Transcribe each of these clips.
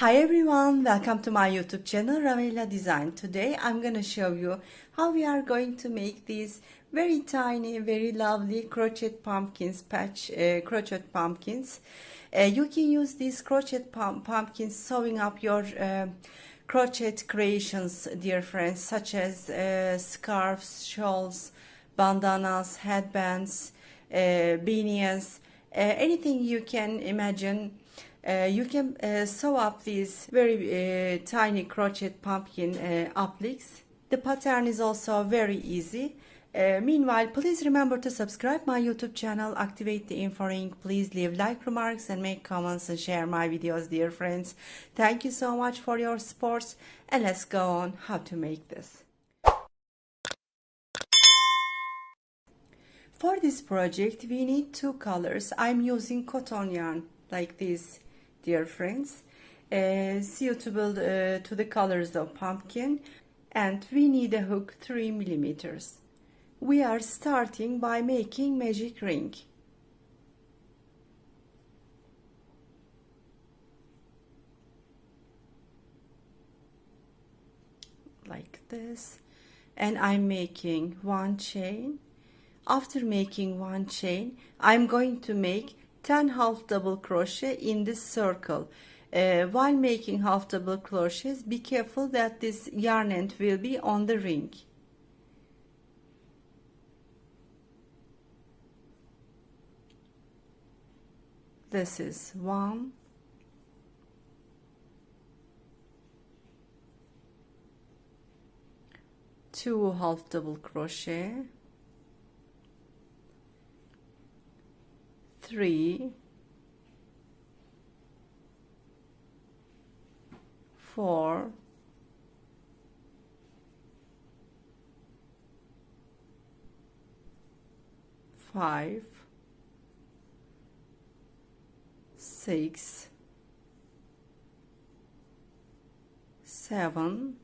Hi everyone, welcome to my YouTube channel Ravella Design. Today I'm going to show you how we are going to make these very tiny, very lovely crochet pumpkins, crochet pumpkins. You can use these crochet pumpkins sewing up your crochet creations, dear friends, such as scarves, shawls, bandanas, headbands, beanies, anything you can imagine. You can sew up these very tiny crochet pumpkin appliques. The pattern is also very easy. Meanwhile, please remember to subscribe my YouTube channel, activate the info ring, please leave like remarks and make comments and share my videos, dear friends. Thank you so much for your support, and let's go on how to make this. For this project we need two colors. I'm using cotton yarn like this, dear friends, suitable to the colors of pumpkin, and we need a hook 3 millimeters. We are starting by making magic ring. Like this, and I'm making one chain. After making one chain, I'm going to make 10 half double crochet in this circle. While making half double crochets, be careful that this yarn end will be on the ring. This is 1, 2 half double crochet, 3, 4, 5, 6, 7,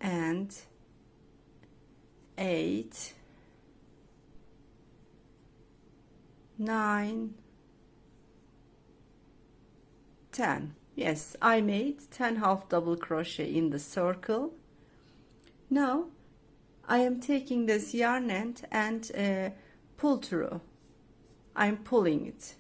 and 8, 9, 10. Yes, I made 10 half double crochet in the circle. Now I am taking this yarn end and pull through. I'm pulling it.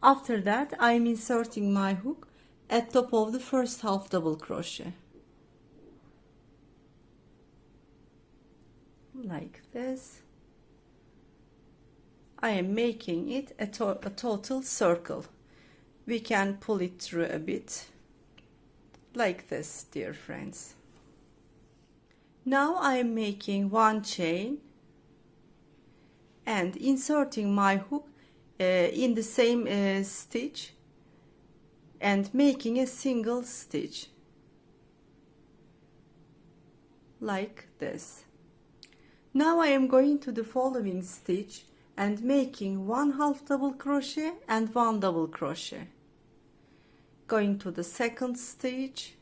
After that, I'm inserting my hook at top of the first half double crochet. Like this. I am making it a total circle. We can pull it through a bit. Like this, dear friends. Now I am making one chain and inserting my hook in the same stitch and making a single stitch like this. Now I am going to the following stitch and making one half double crochet and one double crochet. Going to the second stitch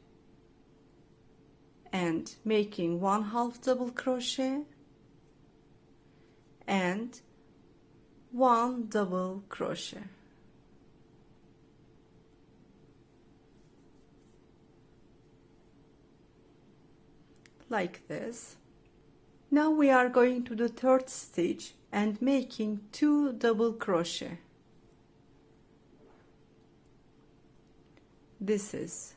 and making one half double crochet and one double crochet. Like this. Now we are going to the third stitch and making 2 double crochet. This is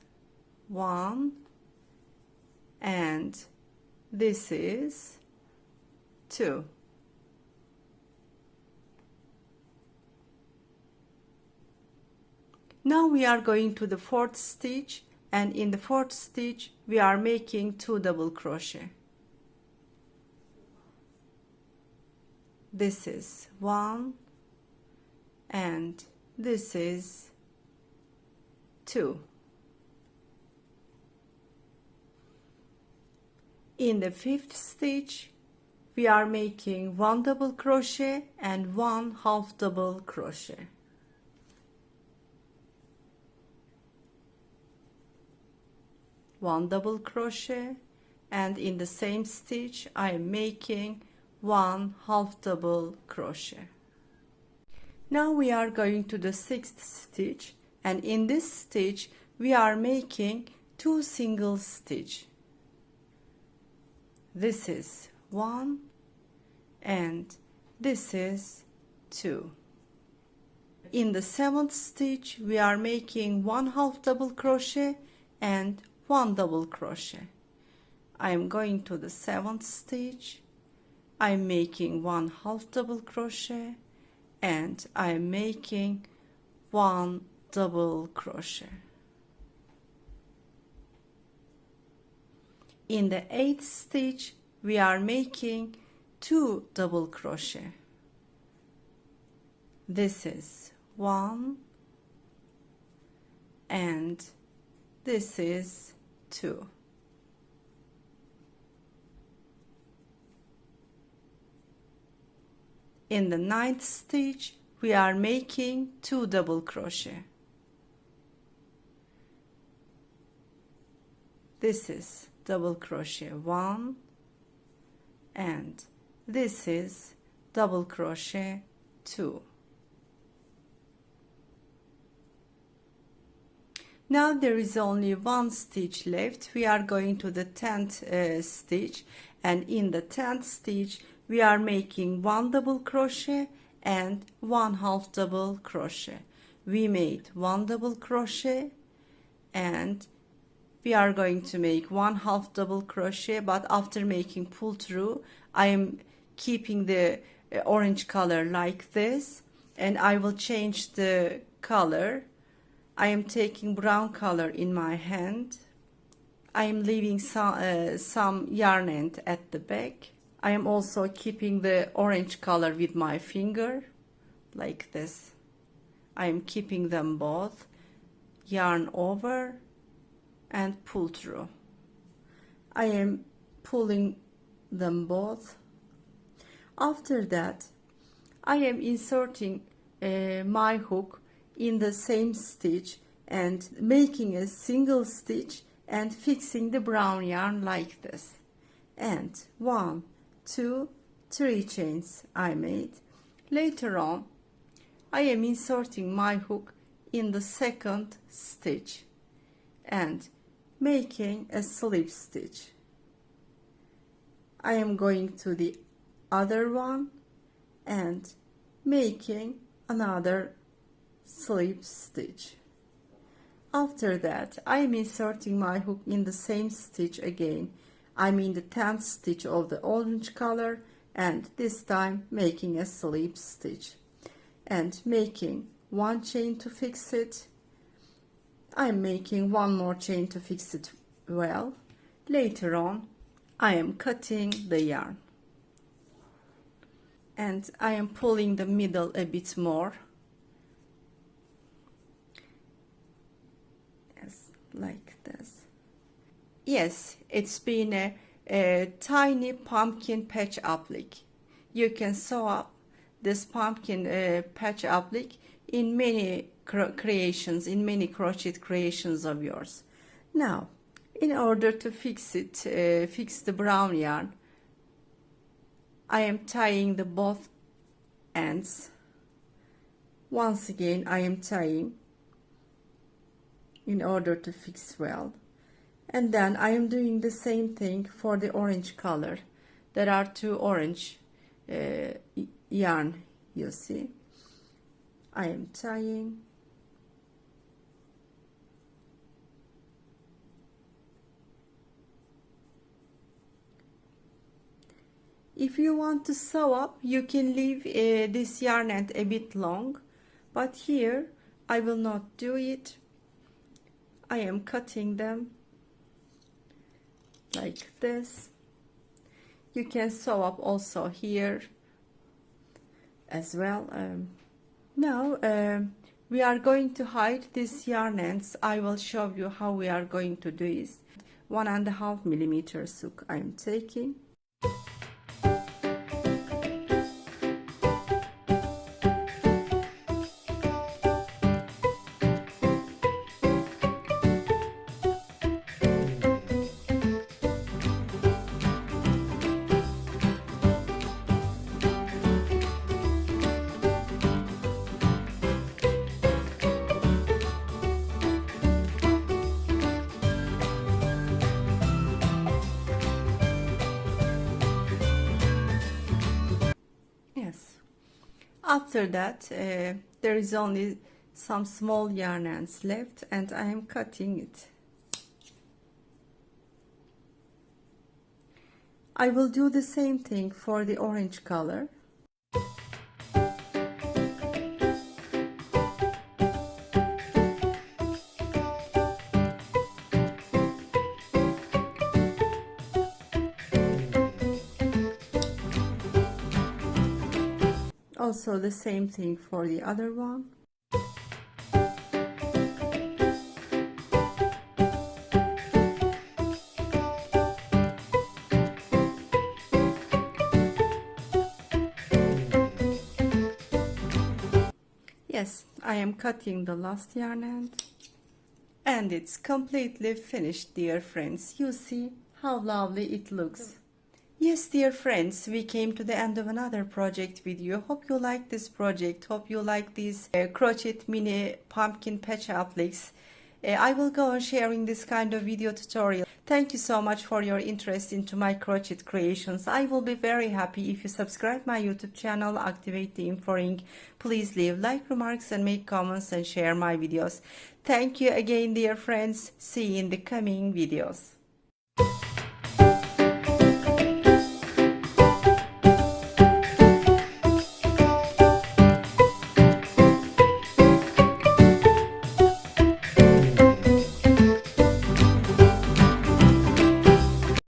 1 and this is 2. Now we are going to the fourth stitch, and in the fourth stitch we are making 2 double crochet. This is 1 and this is 2. In the fifth stitch we are making 1 double crochet and 1 half double crochet. One double crochet, and in the same stitch I am making 1 half double crochet. Now we are going to the 6th stitch, and in this stitch we are making 2 single stitch. This is 1 and this is 2. In the 7th stitch we are making 1 half double crochet and 1 double crochet. I am going to the 7th stitch, I am making 1 half double crochet and I am making 1 double crochet. In the 8th stitch we are making 2 double crochet. This is 1 and this is 2. In the 9th stitch we are making 2 double crochet. This is double crochet 1 and this is double crochet 2. Now there is only 1 stitch left. We are going to the 10th stitch, and in the 10th stitch we are making 1 double crochet and 1 half double crochet. We made 1 double crochet and we are going to make 1 half double crochet, but after making pull through I am keeping the orange color like this, and I will change the color. I am taking brown color in my hand. I am leaving some yarn end at the back. I am also keeping the orange color with my finger like this. I am keeping them both. Yarn over and pull through. I am pulling them both. After that I am inserting my hook in the same stitch and making a single stitch and fixing the brown yarn like this, and 1, 2, 3 chains I made. Later on I am inserting my hook in the 2nd stitch and making a slip stitch. I am going to the other one and making another slip stitch. After that I am inserting my hook in the same stitch again. I'm in the 10th stitch of the orange color, and this time making a slip stitch and making 1 chain to fix it. I'm making 1 more chain to fix it well. Later on I am cutting the yarn and I am pulling the middle a bit more. Yes, like this. Yes, it's been a tiny pumpkin patch applique. You can sew up this pumpkin patch applique in many creations, in many crochet creations of yours. Now, in order to fix it, fix the brown yarn, I am tying the both ends. Once again I am tying in order to fix well, and then I am doing the same thing for the orange color. There are 2 orange yarn, you see. I am tying. If you want to sew up, you can leave this yarn end a bit long, but here I will not do it. I am cutting them like this. You can sew up also here as well. Now we are going to hide these yarn ends. I will show you how we are going to do this. 1.5 millimeters hook I am taking. After that, there is only some small yarn ends left, and I am cutting it. I will do the same thing for the orange color. Also the same thing for the other one. Yes, I am cutting the last yarn end. And it's completely finished, dear friends. You see how lovely it looks. Yes, dear friends, we came to the end of another project video. Hope you like this project. Hope you like these crochet mini pumpkin patch appliques. I will go on sharing this kind of video tutorial. Thank you so much for your interest into my crochet creations. I will be very happy if you subscribe my YouTube channel, activate the info ring. Please leave like remarks and make comments and share my videos. Thank you again, dear friends. See you in the coming videos.